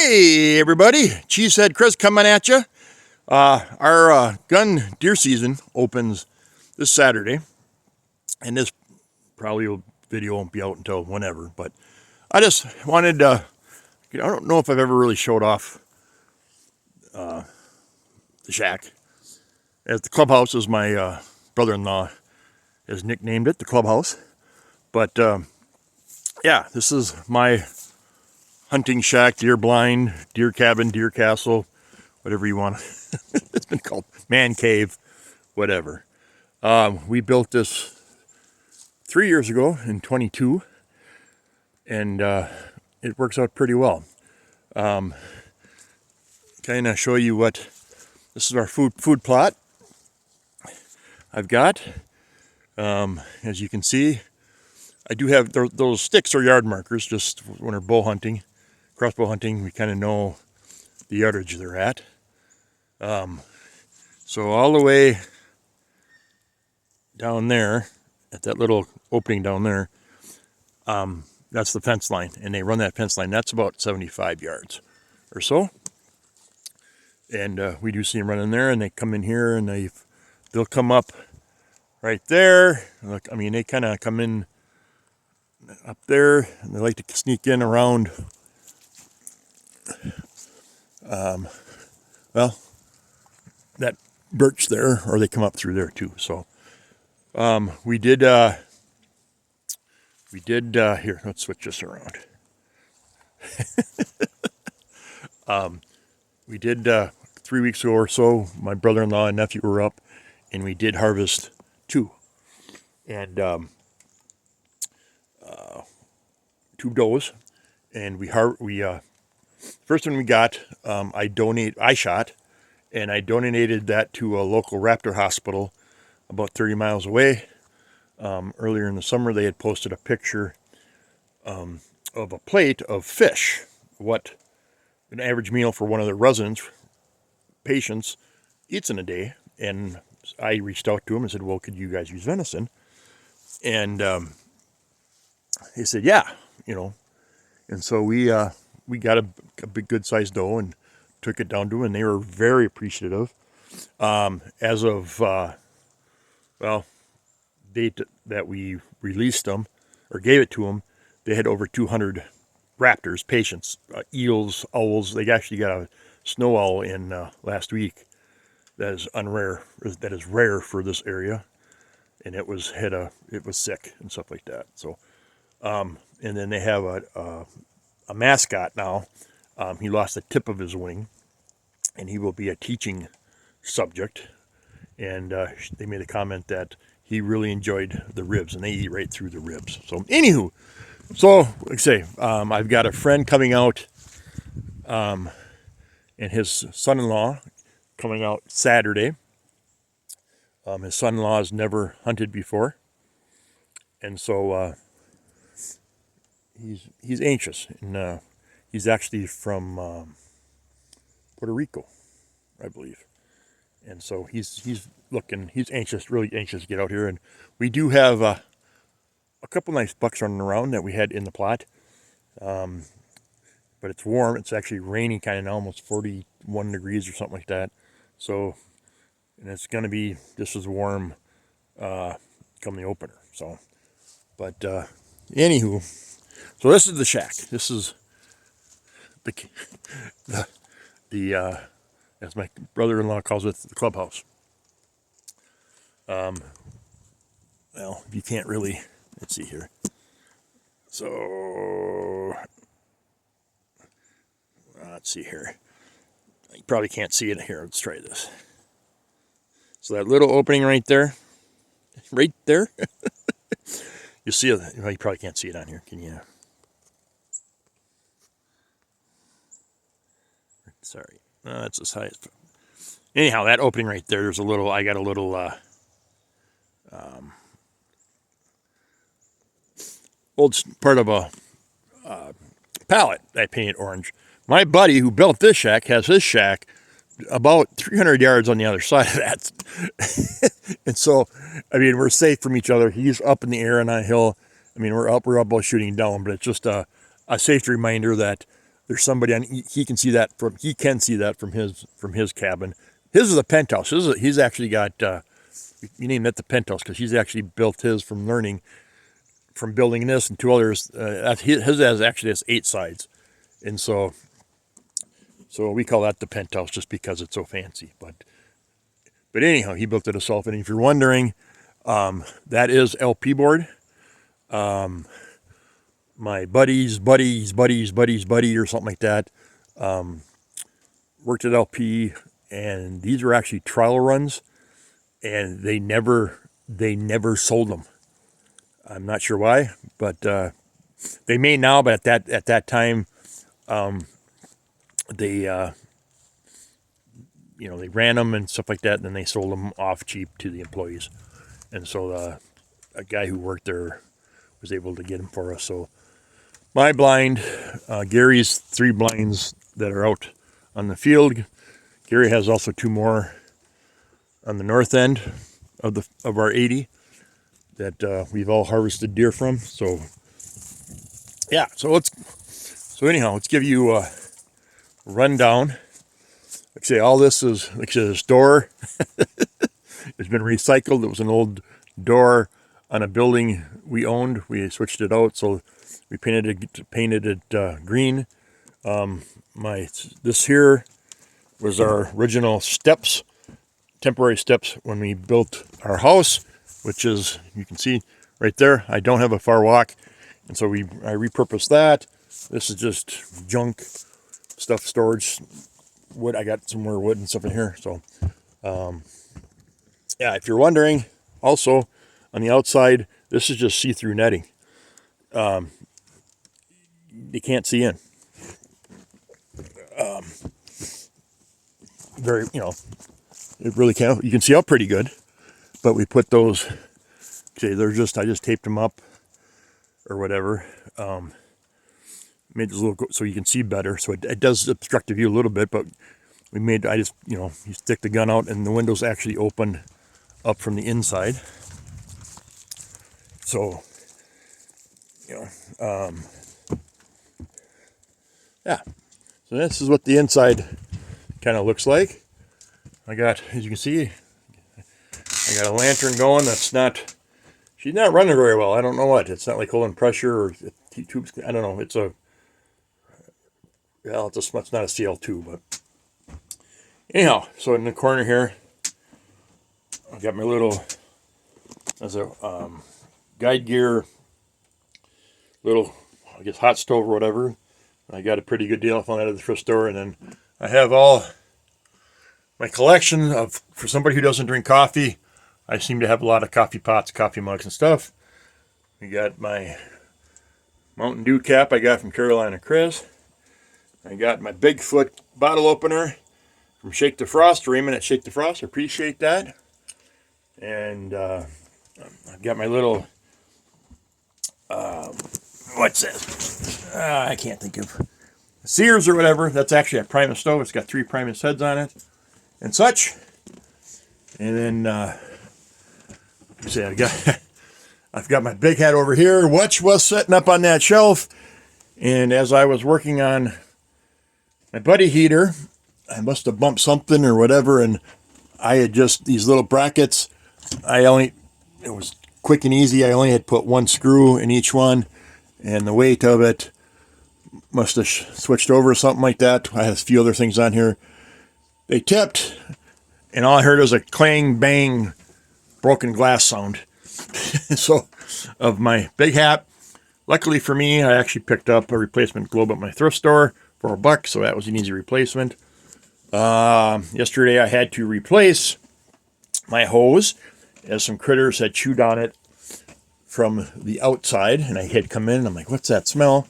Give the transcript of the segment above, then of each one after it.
Hey everybody, Cheesehead Chris coming at you. Our gun deer season opens this Saturday, and this video won't be out until whenever. But I just wanted to. I don't know if I've ever really showed off the shack. At the clubhouse, as my brother-in-law has nicknamed it, the clubhouse. But yeah, this is my hunting shack, deer blind, deer cabin, deer castle, whatever you want. It's been called man cave, whatever. We built this 3 years ago in 22, and it works out pretty well. Kind of show you what this is. Our food plot I've got. As you can see, I do have those sticks are yard markers. Just when we're bow hunting, crossbow hunting, we kind of know the yardage they're at. So all the way down there, at that little opening down there, that's the fence line, and they run that fence line. That's about 75 yards or so. And we do see them running there, and they come in here, and they'll come up right there. Look, I mean, they kind of come in up there, and they like to sneak in around. Well, that birch there, or they come up through there too. So we did here, let's switch this around. We did 3 weeks ago or so, my brother-in-law and nephew were up, and we did harvest 2, and 2 does, and we first one we got, I shot, and I donated that to a local raptor hospital about 30 miles away. Earlier in the summer, they had posted a picture of a plate of fish, what an average meal for one of their residents, patients, eats in a day. And I reached out to them and said, well, could you guys use venison? And they said, yeah, and so we got a big good sized doe and took it down to them, and they were very appreciative. As of date that we released them or gave it to them, they had over 200 raptors, patients, eels, owls. They actually got a snow owl in last week. That is rare for this area, and it was sick and stuff like that. So, and then they have a mascot now. He lost the tip of his wing, and he will be a teaching subject. And they made a comment that he really enjoyed the ribs, and they eat right through the ribs. So, anywho, like I say, I've got a friend coming out, and his son-in-law coming out Saturday. His son-in-law has never hunted before, and so he's anxious, and he's actually from Puerto Rico, I believe. And so he's anxious, really anxious to get out here. And we do have a couple nice bucks running around that we had in the plot. But it's warm. It's actually raining kind of now, almost 41 degrees or something like that. So, and it's going to be just as warm come the opener. So, but anywho, so this is the shack. This is the as my brother-in-law calls it, the clubhouse. Well, you can't really, let's see here. So, let's see here. You probably can't see it here. Let's try this. So that little opening right there, you see it. Well, you probably can't see it on here, can you? Sorry. That's as high as. Anyhow, that opening right there, I got a little old part of a pallet I painted orange. My buddy who built this shack has his shack about 300 yards on the other side of that. And so, I mean, we're safe from each other. He's up in the air on that hill. I mean, we're up both shooting down, but it's just a safety reminder that there's somebody on. He can see that from his cabin. His is a penthouse. He's actually got. You named it the penthouse because he's actually built his from building this and two others. His has 8 sides, and so we call that the penthouse just because it's so fancy. But anyhow, he built it himself. And if you're wondering, that is LP board. My buddy or something like that worked at LP, and these are actually trial runs, and they never sold them. I'm not sure why, but they may now. But at that time, they they ran them and stuff like that, and then they sold them off cheap to the employees. And so a guy who worked there was able to get them for us. So my blind, Gary's 3 blinds that are out on the field. Gary has also 2 more on the north end of our 80 that we've all harvested deer from. So yeah, so anyhow, let's give you a rundown. Like I say, all this is, like I said, this door it's been recycled. It was an old door on a building we owned. We switched it out, so we painted it green. This here was our original steps, temporary steps when we built our house, which is, you can see right there. I don't have a far walk, and so I repurposed that. This is just junk stuff, storage wood. I got some more wood and stuff in here. So yeah, if you're wondering, also on the outside, this is just see-through netting. You can't see in. Very, it really can't. You can see out pretty good, but we put those. Okay, I just taped them up or whatever. Made this little so you can see better. So it does obstruct the view a little bit, but you stick the gun out and the windows actually open up from the inside. So, yeah. So this is what the inside kind of looks like. I got, as you can see, I got a lantern going. She's not running very well. I don't know what. It's not like holding pressure or tubes. I don't know. It's not a CL2, but anyhow. So in the corner here, I got my little, as a guide gear, little, I guess, hot stove or whatever. I got a pretty good deal. I found out at the thrift store, and then I have all my collection of, for somebody who doesn't drink coffee, I seem to have a lot of coffee pots, coffee mugs, and stuff. We got my Mountain Dew cap I got from Carolina Chris. I got my Bigfoot bottle opener from Shake the Frost, Raymond at Shake the Frost. I appreciate that. And I've got my little, what's this? I can't think of. Sears or whatever. That's actually a Primus stove. It's got 3 Primus heads on it and such. And then, see, I've got my big hat over here, which was sitting up on that shelf. And as I was working on my buddy heater, I must have bumped something or whatever, and I had just these little brackets. It was quick and easy. I only had put 1 screw in each one, and the weight of it must have switched over or something like that. I had a few other things on here. They tipped, and all I heard was a clang, bang, broken glass sound. So, of my big hat, luckily for me, I actually picked up a replacement globe at my thrift store for $1, so that was an easy replacement. Yesterday I had to replace my hose as some critters had chewed on it from the outside, and I had come in and I'm like, what's that smell?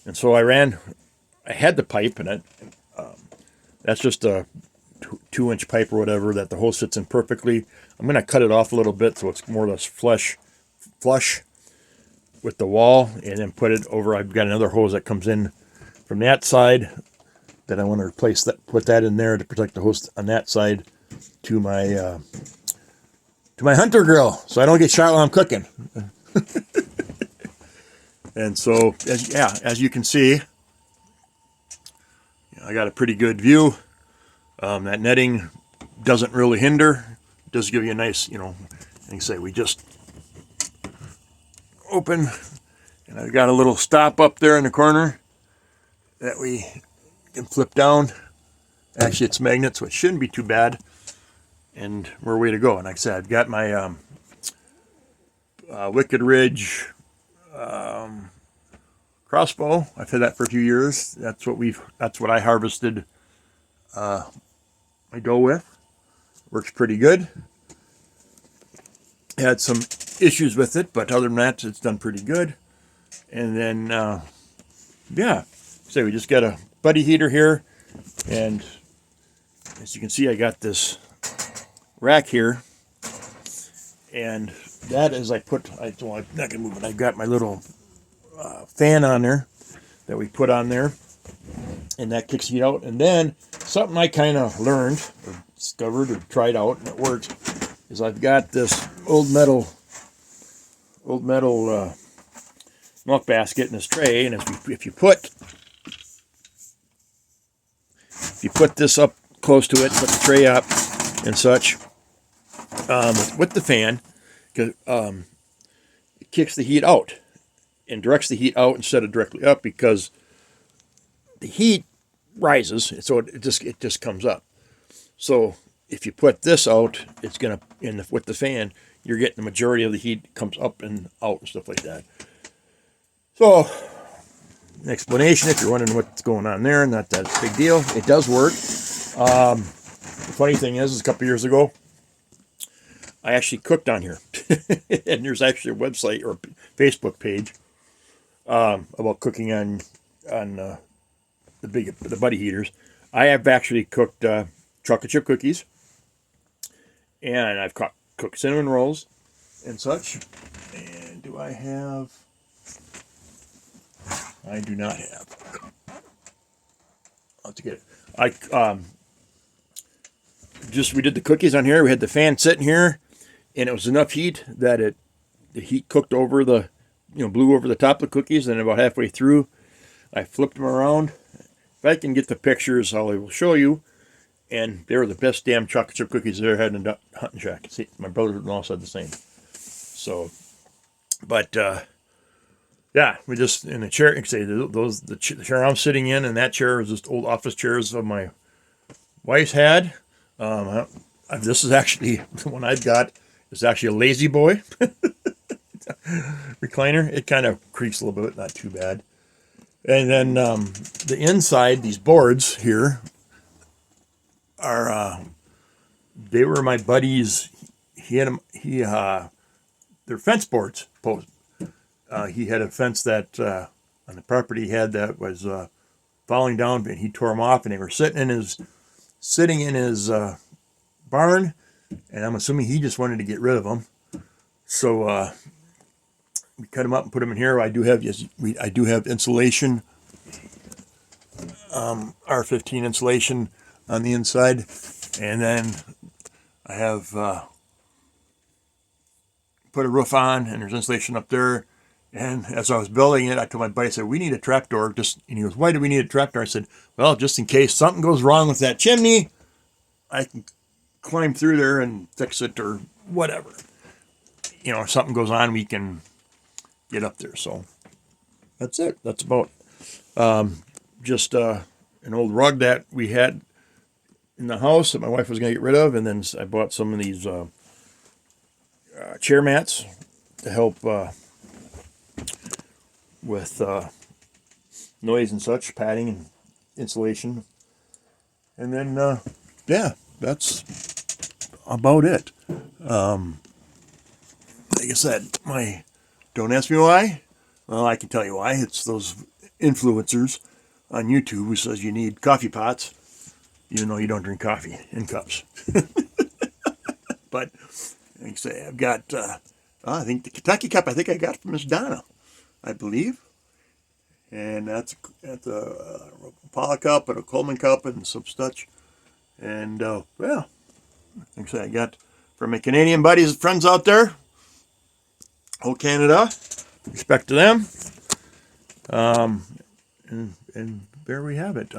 And so I had the pipe, and that's just a 2-inch pipe or whatever that the hose sits in perfectly. I'm going to cut it off a little bit so it's more or less flush with the wall, and then put it over. I've got another hose that comes in from that side that I want to replace that, put that in there to protect the hose on that side to my hunter grill, so I don't get shot while I'm cooking. And so, as you can see, I got a pretty good view. That netting doesn't really hinder. It does give you a nice, like I say, we just open, and I've got a little stop up there in the corner that we can flip down. Actually, it's magnets, so it shouldn't be too bad. And we're way to go. And like I said, I've got my Wicked Ridge crossbow. I've had that for a few years. That's what I harvested my doe with. Works pretty good. Had some issues with it, but other than that, it's done pretty good. And then, yeah, so we just got a buddy heater here, and as you can see, I got this rack here, and that is I'm not gonna move it. I've got my little fan on there that we put on there, and that kicks heat out. And then something I kind of learned or discovered or tried out, and it works, is I've got this old metal milk basket in this tray, and if you put this up close to it, put the tray up and such, with the fan, it kicks the heat out and directs the heat out instead of directly up, because the heat rises, so it just comes up. So if you put this out, it's gonna with the fan, you're getting the majority of the heat comes up and out and stuff like that. So, an explanation if you're wondering what's going on there, not that big deal. It does work. The funny thing is a couple years ago, I actually cooked on here, and there's actually a website or Facebook page about cooking on the buddy heaters. I have actually cooked chocolate chip cookies, and I've cooked cinnamon rolls and such. And do I have? I do not have. I'll have to get it. We did the cookies on here. We had the fan sitting here, and it was enough heat that the heat cooked over blew over the top of the cookies. And about halfway through, I flipped them around. If I can get the pictures, I will show you. And they were the best damn chocolate chip cookies I ever had in a hunting shack. See, my brother-in-law said the same. So, but yeah, we just in the chair. Say the chair I'm sitting in, and that chair is just old office chairs of my wife's had. This is actually the one I've got. It's actually a Lazy Boy recliner. It kind of creaks a little bit, not too bad. And then the inside, these boards here are they were my buddy's. He had them. They're fence boards. He had a fence that on the property he had that was falling down, and he tore them off, and they were sitting in his barn, and I'm assuming he just wanted to get rid of them. So we cut them up and put them in here. I do have insulation, R15 insulation on the inside, and then I have put a roof on, and there's insulation up there. And as I was building it, I told my buddy, I said, we need a trapdoor. And he goes, why do we need a trapdoor? I said, well, just in case something goes wrong with that chimney, I can climb through there and fix it or whatever. If something goes on, we can get up there. So that's it. That's about just an old rug that we had in the house that my wife was going to get rid of. And then I bought some of these chair mats to help with noise and such, padding and insulation. And then, yeah, that's about it. Like I said, don't ask me why. Well, I can tell you why. It's those influencers on YouTube who says you need coffee pots, even though you don't drink coffee in cups. But like I say, I've got, I think the Kentucky cup, I got from Miss Donna, I believe. And that's a Impala cup and a Coleman cup and some such. And, well, like I say, I got from my Canadian buddies and friends out there, whole Canada, respect to them. And there we have it.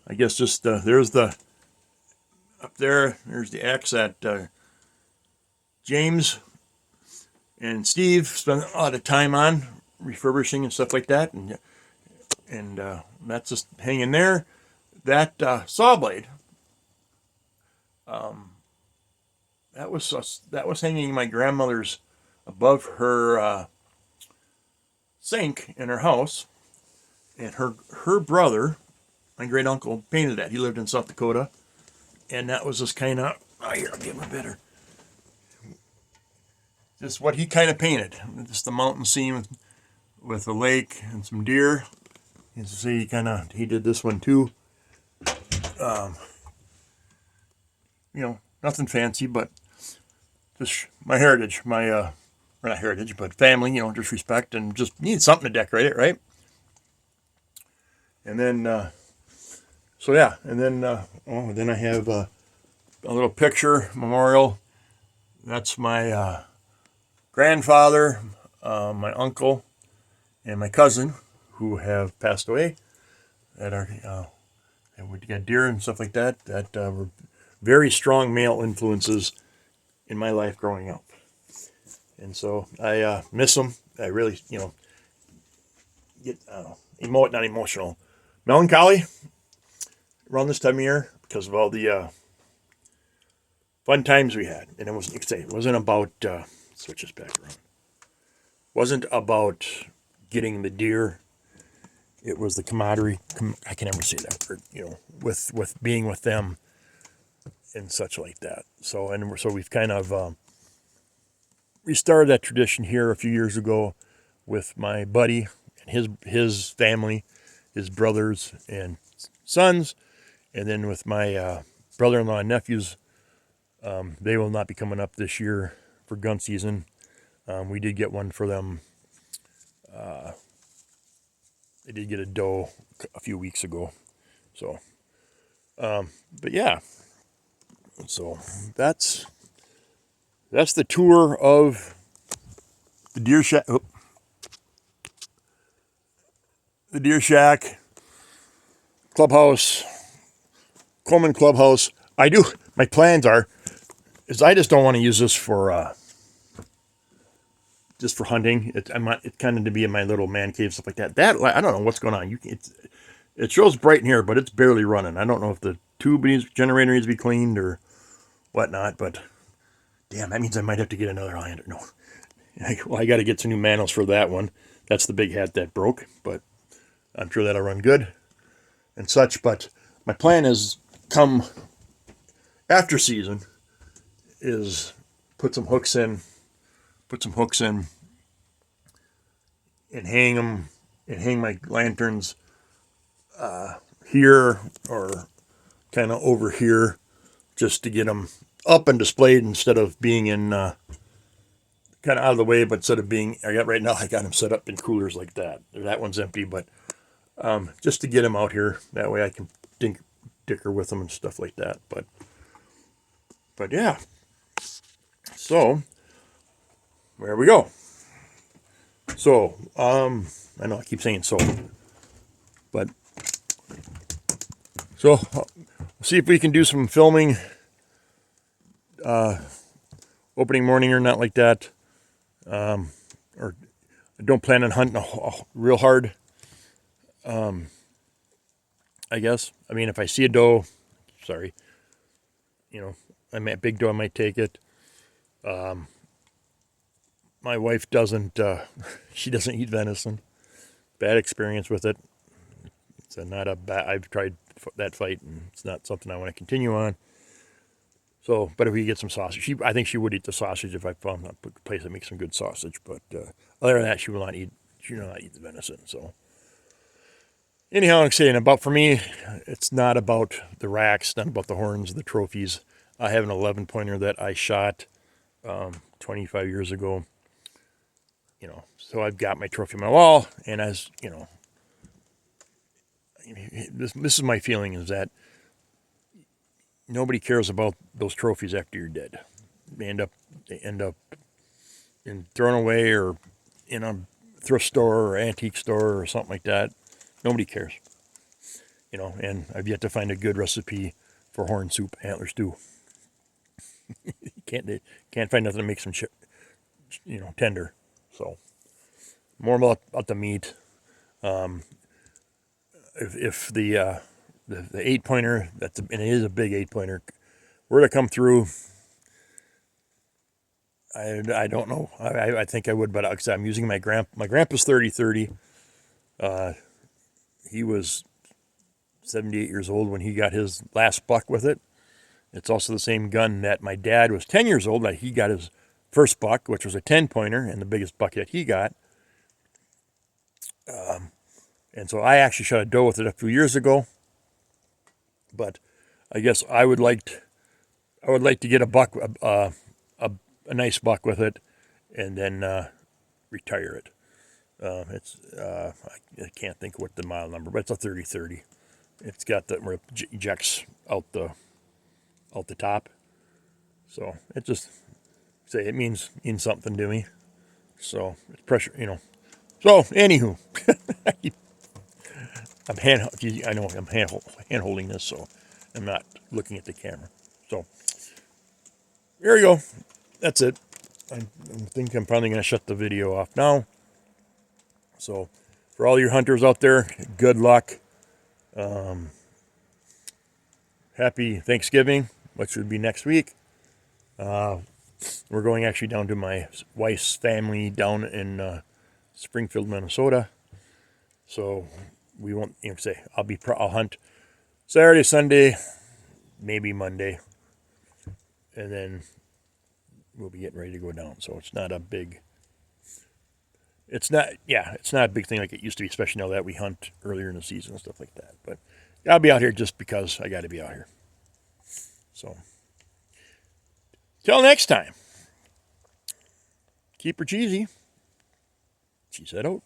I guess just there's the up there. There's the axe that James and Steve spent a lot of time on refurbishing and stuff like that, and that's just hanging there. That saw blade, that was hanging in my grandmother's above her sink in her house, and her brother, my great uncle, painted that. He lived in South Dakota, and that was just kind of here. I'll get one better. Just what he kind of painted, just the mountain scene with a lake and some deer. You see, he did this one too. Nothing fancy, but just my heritage, or not heritage, but family. Just respect and just need something to decorate it, right? And then, so yeah, and then I have a little picture memorial. That's my grandfather, my uncle, and my cousin who have passed away. That are, and we got deer and stuff like that. That were very strong male influences in my life growing up. And so I miss them. I really, get not emotional, melancholy around this time of year because of all the fun times we had. And it wasn't about switch this back around. Wasn't about getting the deer. It was the camaraderie. I can never say that word. With being with them and such like that. So we've kind of restarted that tradition here a few years ago with my buddy and his family, his brothers and sons, and then with my brother-in-law and nephews. They will not be coming up this year for gun season. We did get one for them. They did get a doe a few weeks ago. So, but yeah. So that's the tour of the Deer Shack. Oh, the Deer Shack Clubhouse, Coleman Clubhouse. My plans is I just don't want to use this for just for hunting. It's kind of to be in my little man cave, stuff like that. I don't know what's going on. It shows bright in here, but it's barely running. I don't know if the generator needs to be cleaned or whatnot, but damn, that means I might have to get another Highlander. No. I got to get some new manuals for that one. That's the big hat that broke, but I'm sure that'll run good and such. But my plan is come after season is put some hooks in and hang them and hang my lanterns here or kind of over here just to get them up and displayed instead of being in kind of out of the way, but instead of being, I got them set up in coolers like that. That one's empty, but just to get them out here. That way I can dicker with them and stuff like that. But yeah. So, where we go. So, I know I keep saying so, but so see if we can do some filming opening morning or not like that. Or I don't plan on hunting real hard. I guess. I mean, if I see a doe, sorry, I'm at big doe, I might take it. My wife doesn't, she doesn't eat venison. Bad experience with it. It's I've tried that fight and it's not something I want to continue on. So, but if we get some sausage, I think she would eat the sausage if I found a place that makes some good sausage. But other than that, she will not eat the venison. So, anyhow, I'm saying for me, it's not about the racks, not about the horns, the trophies. I have an 11 pointer that I shot 25 years ago. So I've got my trophy on my wall, and as this is my feeling is that nobody cares about those trophies after you're dead. They end up in thrown away or in a thrift store or antique store or something like that. Nobody cares. you know, and I've yet to find a good recipe for horn soup antler stew. Can't find nothing to make some you know, tender. So more about the meat. If the 8-pointer, and it is a big 8-pointer, were to come through, I don't know. I think I would, but I'm using my grandpa's 30-30. He was 78 years old when he got his last buck with it. It's also the same gun that my dad was 10 years old that he got his first buck, which was a 10-pointer, and the biggest buck that he got. And so I actually shot a doe with it a few years ago. But I guess I would like to get a buck, a nice buck with it, and then retire it. I can't think what the mile number, but it's a 30-30. It's got the where it ejects out the top. So it just it means something to me. So it's pressure, you know. So anywho, I know I'm hand holding this, so I'm not looking at the camera. So there you go. That's it. I think I'm probably going to shut the video off now. So for all your hunters out there, good luck. Happy Thanksgiving, which would be next week. We're going actually down to my wife's family down in Springfield, Minnesota. So we won't, you know, I'll hunt Saturday, Sunday, maybe Monday, and then we'll be getting ready to go down. So it's not a big thing like it used to be, especially now that we hunt earlier in the season and stuff like that. But I'll be out here just because I got to be out here. So till next time, keep her cheesy. Cheese that out.